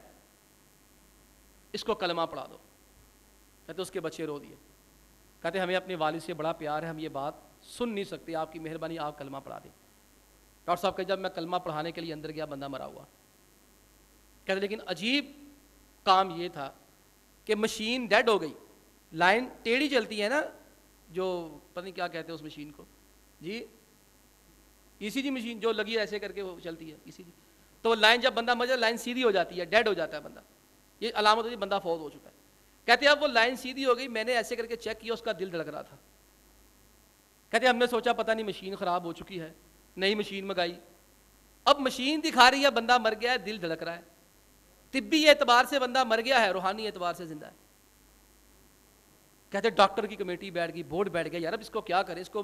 اس کو کلمہ پڑھا دو. کہتے اس کے بچے رو دیے. کہتے ہمیں اپنے والد سے بڑا پیار ہے, ہم یہ بات سن نہیں سکتے, آپ کی مہربانی آپ کلمہ پڑھا دیں. ڈاکٹر صاحب کہ جب میں کلمہ پڑھانے کے لیے اندر گیا, بندہ مرا ہوا. کہتے لیکن عجیب کام یہ تھا کہ مشین ڈیڈ ہو گئی, لائن ٹیڑھی چلتی ہے نا, جو پتہ نہیں کیا کہتے ہیں اس مشین کو, جی ECG مشین جو لگی ہے ایسے کر کے وہ چلتی ہے ECG. تو لائن جب بندہ مر جائے لائن سیدھی ہو جاتی ہے, ڈیڈ ہو جاتا ہے بندہ, یہ علامت ہوتی ہے بندہ فوت ہو چکا ہے. کہتے ہیں اب وہ لائن سیدھی ہو گئی, میں نے ایسے کر کے چیک کیا, اس کا دل دھڑک رہا تھا. کہتے ہم نے سوچا پتہ نہیں مشین خراب ہو چکی ہے, نئی مشین منگائی. اب مشین دکھا رہی ہے بندہ مر گیا ہے, دل دھڑک رہا ہے. طبی اعتبار سے بندہ مر گیا ہے, روحانی اعتبار سے زندہ ہے. کہتے ڈاکٹر کی کمیٹی بیٹھ گئی, بورڈ بیٹھ گیا, یار اب اس کو کیا کریں, اس کو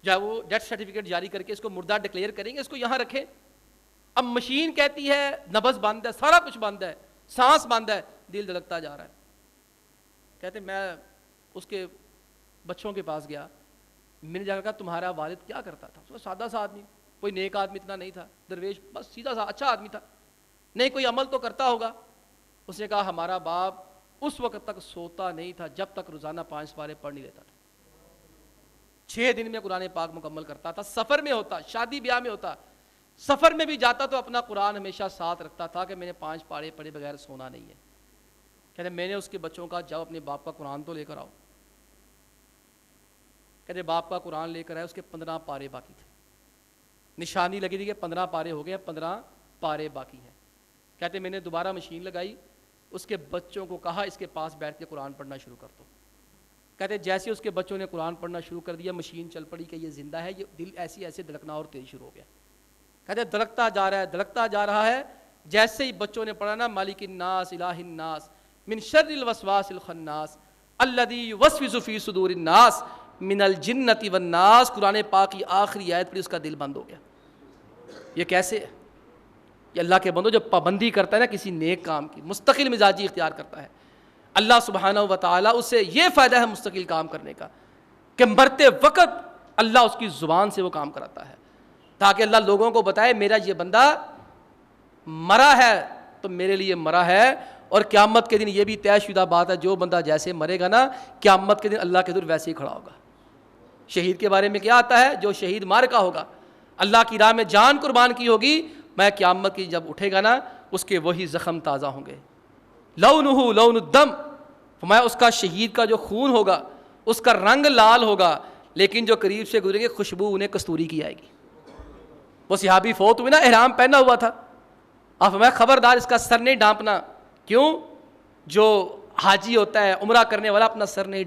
جب وہ ڈیتھ سرٹیفکیٹ جاری کر کے اس کو مردہ ڈکلیئر کریں گے, اس کو یہاں رکھیں. اب مشین کہتی ہے نبض بند ہے, سارا کچھ بند ہے, سانس بند ہے, دل دھڑکتا جا رہا ہے. کہتے میں اس کے بچوں کے پاس گیا, میں نے جا کر کہا تمہارا والد کیا کرتا تھا؟ اس کا سادہ سا آدمی, کوئی نیک آدمی اتنا نہیں تھا, درویش, بس سیدھا سا اچھا آدمی تھا, نہیں کوئی عمل تو کرتا ہوگا. اس نے کہا ہمارا باپ اس وقت تک سوتا نہیں تھا جب تک روزانہ 5 پارے پڑھ نہیں لیتا تھا. 6 دن میں قرآن پاک مکمل کرتا تھا, سفر میں ہوتا, شادی بیاہ میں ہوتا, سفر میں بھی جاتا تو اپنا قرآن ہمیشہ ساتھ رکھتا تھا کہ میں نے 5 پارے پڑھے بغیر سونا نہیں ہے. کہتے میں نے اس کے بچوں کا جاؤ اپنے باپ کا قرآن تو لے کر آؤ. کہتے باپ کا قرآن لے کر آئے, اس کے 15 پارے باقی تھے, نشانی لگی تھی کہ 15 پارے ہو گئے, 15 پارے باقی ہیں. کہتے میں نے دوبارہ مشین لگائی, اس کے بچوں کو کہا اس کے پاس بیٹھ کے قرآن پڑھنا شروع کر دو. کہتے جیسے اس کے بچوں نے قرآن پڑھنا شروع کر دیا, مشین چل پڑی کہ یہ زندہ ہے, یہ دل ایسے ایسے دھڑکنا اور تیز شروع ہو گیا. کہتے دھڑکتا جا رہا ہے, دھڑکتا جا رہا ہے. جیسے ہی بچوں نے پڑھا نا مالک الناس الہ الناس من شر الوسواس الخناس الذی یوسوس فی صدور الناس من الجنۃ والناس, قرآن پاک کی آخری آیت پڑھی, اس کا دل بند ہو گیا. یہ کیسے ہے؟ یہ اللہ کے بندو جب پابندی کرتا ہے نا کسی نیک کام کی, مستقل مزاجی اختیار کرتا ہے, اللہ سبحانہ و تعالیٰ اسے یہ فائدہ ہے مستقل کام کرنے کا کہ مرتے وقت اللہ اس کی زبان سے وہ کام کراتا ہے, تاکہ اللہ لوگوں کو بتائے میرا یہ بندہ مرا ہے تو میرے لیے مرا ہے, اور قیامت کے دن یہ بھی طے شدہ بات ہے، جو بندہ جیسے مرے گا نا قیامت کے دن اللہ کے حضور ویسے ہی کھڑا ہوگا۔ شہید کے بارے میں کیا آتا ہے؟ جو شہید مارکا ہوگا، اللہ کی راہ میں جان قربان کی ہوگی، میں قیامت کی جب اٹھے گا نا اس کے وہی زخم تازہ ہوں گے، لونہ لون الدم، فرمایا اس کا شہید کا جو خون ہوگا اس کا رنگ لال ہوگا، لیکن جو قریب سے گزرے گے خوشبو انہیں کستوری کی آئے گی۔ وہ صحابی فوت ہوئے نا، احرام پہنا ہوا تھا، آپ فرمایا خبردار اس کا سر نہیں ڈھانپنا، کیوں؟ جو حاجی ہوتا ہے عمرہ کرنے والا اپنا سر نہیں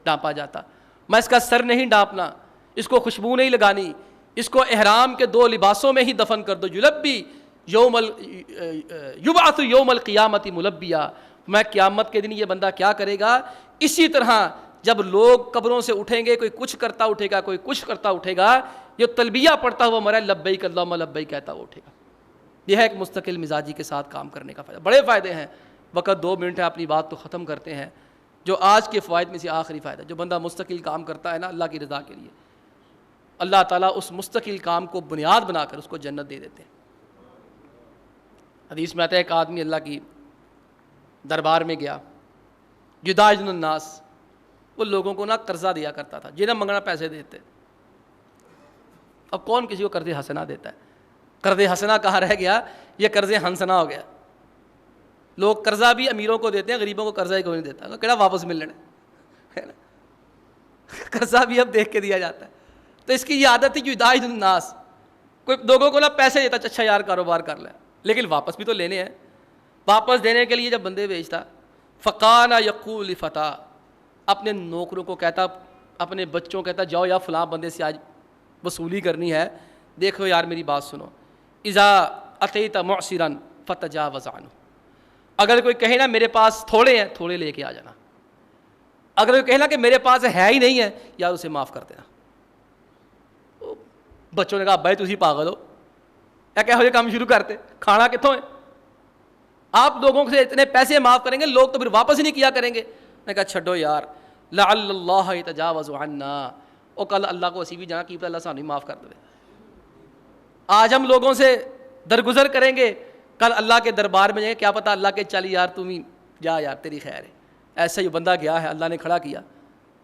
ڈھانپا جاتا، میں اس کا سر نہیں ڈھانپنا، اس کو خوشبو نہیں لگانی، اس کو احرام کے 2 لباسوں میں ہی دفن کر دو، یلبی یبعث یوم القیامت ملبیا، میں قیامت کے دن یہ بندہ کیا کرے گا؟ اسی طرح جب لوگ قبروں سے اٹھیں گے، کوئی کچھ کرتا اٹھے گا، کوئی کچھ کرتا اٹھے گا، یہ تلبیہ پڑھتا ہوا مرا لبیک اللہم لبیک کہتا ہوا اٹھے گا۔ یہ ہے ایک مستقل مزاجی کے ساتھ کام کرنے کا فائدہ، بڑے فائدے ہیں۔ وقت 2 منٹ ہے، اپنی بات تو ختم کرتے ہیں۔ جو آج کے فوائد میں سے آخری فائدہ، جو بندہ مستقل کام کرتا ہے نا اللہ کی رضا کے لیے، اللہ تعالیٰ اس مستقل کام کو بنیاد بنا کر اس کو جنت دے دیتے ہیں۔ حدیث میں آتا ہے ایک آدمی اللہ کی دربار میں گیا، یداعن الناس، وہ لوگوں کو نا قرضہ دیا کرتا تھا، جنہیں منگنا پیسے دیتے۔ اب کون کسی کو قرض حسنہ دیتا ہے؟ قرض حسنہ کہاں رہ گیا، یہ قرض ہنسنا ہو گیا۔ لوگ قرضہ بھی امیروں کو دیتے ہیں، غریبوں کو قرضہ ہی کوئی نہیں دیتا، کہڑا واپس مل لینا ہے نا، قرضہ بھی اب دیکھ کے دیا جاتا ہے۔ تو اس کی یہ عادت تھی کہ یداعن الناس، کوئی لوگوں کو نا پیسے دیتا، اچھا یار کاروبار کر لے، لیکن واپس بھی تو لینے ہیں۔ واپس دینے کے لیے جب بندے بھیجتا، فقانا یقول لفتیٰ، اپنے نوکروں کو کہتا، اپنے بچوں کہتا، جاؤ یا فلاں بندے سے آج وصولی کرنی ہے، دیکھو یار میری بات سنو، اذا اتیت معسرا فتجاوز عنہ، اگر کوئی کہے نا میرے پاس تھوڑے ہیں، تھوڑے لے کے آ جانا، اگر کوئی کہے نا کہ میرے پاس ہے ہی نہیں ہے، یار اسے معاف کر دینا۔ بچوں نے کہا بھائی تسی پاگل ہو، کہو یہ کام شروع کرتے، کھانا کتوں ہے؟ آپ لوگوں سے اتنے پیسے معاف کریں گے، لوگ تو پھر واپس ہی نہیں کیا کریں گے۔ میں کہا چھڈو یار، لعل اللہ یتجاوز عنا، او کل اللہ کو اسی بھی جانا کی اللہ سانو معاف کر دے۔ آج ہم لوگوں سے درگزر کریں گے، کل اللہ کے دربار میں جائیں گے، کیا پتہ اللہ کے چل یار تم ہی جا یار تیری خیر ہے۔ ایسا ہی بندہ گیا ہے، اللہ نے کھڑا کیا،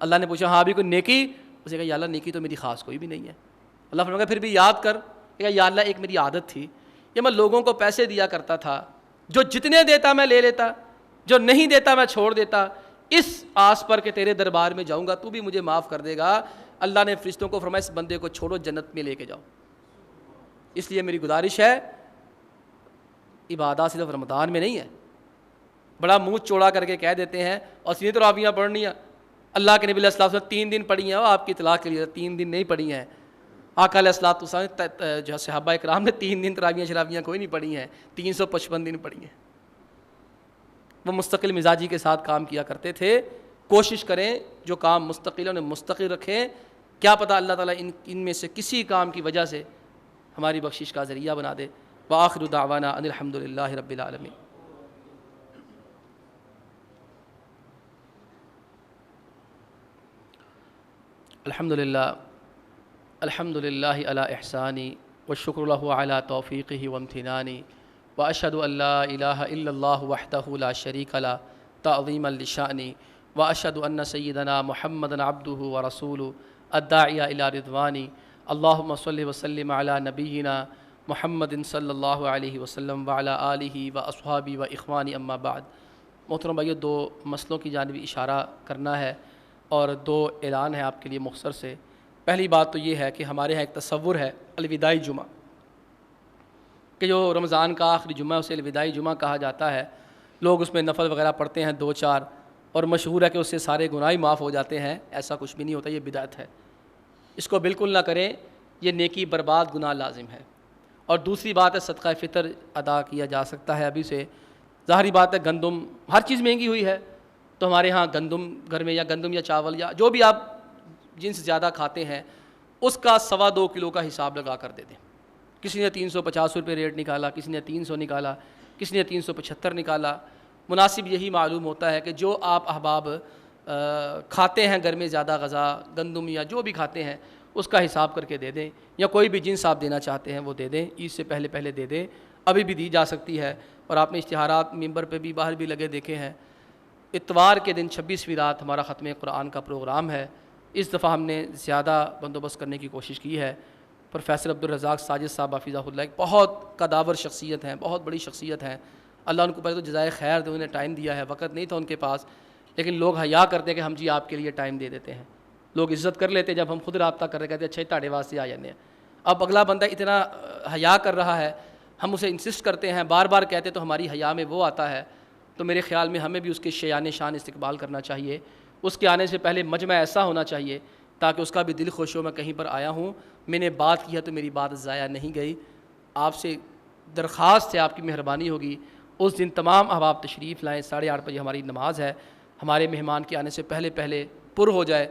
اللہ نے پوچھا ہاں بھی کوئی نیکی؟ اسے کہا یا اللہ نیکی تو میری خاص کوئی بھی نہیں ہے۔ اللہ فرمایا پھر بھی یاد کر، کہ یا اللہ ایک میری عادت تھی، یہ میں لوگوں کو پیسے دیا کرتا تھا، جو جتنے دیتا میں لے لیتا، جو نہیں دیتا میں چھوڑ دیتا، اس آس پر کہ تیرے دربار میں جاؤں گا تو بھی مجھے معاف کر دے گا۔ اللہ نے فرشتوں کو فرمایا اس بندے کو چھوڑو، جنت میں لے کے جاؤ۔ اس لیے میری گزارش ہے، عبادات صرف رمضان میں نہیں ہے، بڑا منہ چوڑا کر کے کہہ دیتے ہیں اور سینی تراویحاں پڑھنی ہیں۔ اللہ کے نبی علیہ السلام نے 3 دن پڑھی ہیں، وہ آپ کی اطلاع کے لیے 3 دن نہیں پڑھی ہیں۔ آقا علیہ السلام نے جو صحابہ اکرام نے 3 دن تراویحاں شراویحاں کوئی نہیں پڑھی ہیں، 355 دن پڑھی ہیں۔ وہ مستقل مزاجی کے ساتھ کام کیا کرتے تھے۔ کوشش کریں جو کام مستقل ہے انہیں مستقل رکھیں، کیا پتہ اللہ تعالیٰ ان میں سے کسی کام کی وجہ سے ہماری بخشش کا ذریعہ بنا دے۔ وآخر دعوانا ان الحمد للہ رب العالمین۔ الحمد للہ علی احسانی والشکر لہ علی توفیقہ وامتنانی، واشہد ان لا الہ الا اللہ وحدہ لا شریک لہ تعظیما لشأنہ، واشہد ان سیدنا محمدا عبدہ ورسولہ الداعی الی رضوانہ۔ اللہم صلی وسلم علی نبینا محمد صلی اللہ علیہ وسلم وعلی آلہ واصحابہ واخوانہ، اما بعد۔ محترم بھائیو، 2 مسئلوں کی جانب اشارہ کرنا ہے اور 2 اعلان ہیں آپ کے لیے مختصر سے۔ پہلی بات تو یہ ہے کہ ہمارے ہاں ایک تصور ہے الوداعی جمعہ، کہ جو رمضان کا آخری جمعہ اسے الوداعی جمعہ کہا جاتا ہے، لوگ اس میں نفل وغیرہ پڑھتے ہیں 2-4، اور مشہور ہے کہ اس سے سارے گناہ ہی معاف ہو جاتے ہیں۔ ایسا کچھ بھی نہیں ہوتا، یہ بدعت ہے، اس کو بالکل نہ کریں، یہ نیکی برباد گناہ لازم ہے۔ اور دوسری بات ہے صدقہ فطر ادا کیا جا سکتا ہے ابھی سے۔ ظاہری بات ہے گندم ہر چیز مہنگی ہوئی ہے، تو ہمارے ہاں گندم گھر میں، یا گندم یا چاول یا جو بھی آپ جنس زیادہ کھاتے ہیں اس کا 2.25 کلو کا حساب لگا کر دے دیں۔ کسی نے 350 روپے ریٹ نکالا، کسی نے 300 نکالا، کسی نے 375 نکالا۔ مناسب یہی معلوم ہوتا ہے کہ جو آپ احباب کھاتے ہیں گھر میں زیادہ غذا، گندم یا جو بھی کھاتے ہیں، اس کا حساب کر کے دے دیں، یا کوئی بھی جنس آپ دینا چاہتے ہیں وہ دے دیں، عید سے پہلے پہلے دے دیں، ابھی بھی دی جا سکتی ہے۔ اور آپ نے اشتہارات ممبر پہ بھی باہر بھی لگے دیکھے ہیں۔ اتوار کے دن 26ویں رات ہمارا ختم قرآن کا پروگرام ہے۔ اس دفعہ ہم نے زیادہ بندوبست کرنے کی کوشش کی ہے۔ پروفیسر عبدالرزاق ساجد صاحب حفظہ اللہ ایک بہت قداور شخصیت ہیں، بہت بڑی شخصیت ہیں، اللہ ان کو پہلے تو جزائے خیر دے، انہیں ٹائم دیا ہے، وقت نہیں تھا ان کے پاس، لیکن لوگ حیا کرتے ہیں کہ ہم جی آپ کے لیے ٹائم دے دیتے ہیں۔ لوگ عزت کر لیتے جب ہم خود رابطہ کر رہے کہتے ہیں اچھا تاڑے واسطے آ جانے ہیں۔ اب اگلا بندہ اتنا حیا کر رہا ہے، ہم اسے انسسٹ کرتے ہیں، بار بار کہتے تو ہماری حیا میں وہ آتا ہے، تو میرے خیال میں ہمیں بھی اس کے شیان شان استقبال کرنا چاہیے۔ اس کے آنے سے پہلے مجمع ایسا ہونا چاہیے تاکہ اس کا بھی دل خوش ہو، میں کہیں پر آیا ہوں، میں نے بات کی ہے تو میری بات ضائع نہیں گئی۔ آپ سے درخواست ہے، آپ کی مہربانی ہوگی اس دن تمام احباب تشریف لائیں، 8:30 بجے ہماری نماز ہے، ہمارے مہمان کے آنے سے پہلے پہلے پر ہو جائے۔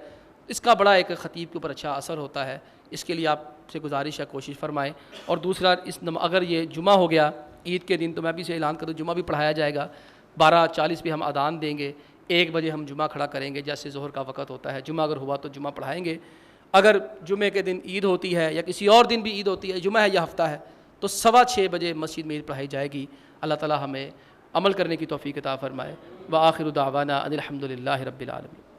اس کا بڑا ایک خطیب کے اوپر اچھا اثر ہوتا ہے، اس کے لیے آپ سے گزارش ہے کوشش فرمائیں۔ اور دوسرا اگر یہ جمعہ ہو گیا عید کے دن تو میں بھی اسے اعلان کروں، جمعہ بھی پڑھایا جائے گا، 12:40 پہ ہم اذان دیں گے، 1 بجے ہم جمعہ کھڑا کریں گے جیسے ظہر کا وقت ہوتا ہے۔ جمعہ اگر ہوا تو جمعہ پڑھائیں گے، اگر جمعے کے دن عید ہوتی ہے یا کسی اور دن بھی عید ہوتی ہے، جمعہ ہے یا ہفتہ ہے، تو 6:15 بجے مسجد میں عید پڑھائی جائے گی۔ اللہ تعالی ہمیں عمل کرنے کی توفیق عطا فرمائے۔ وآخر دعوانا ان الحمد للہ رب العالمین۔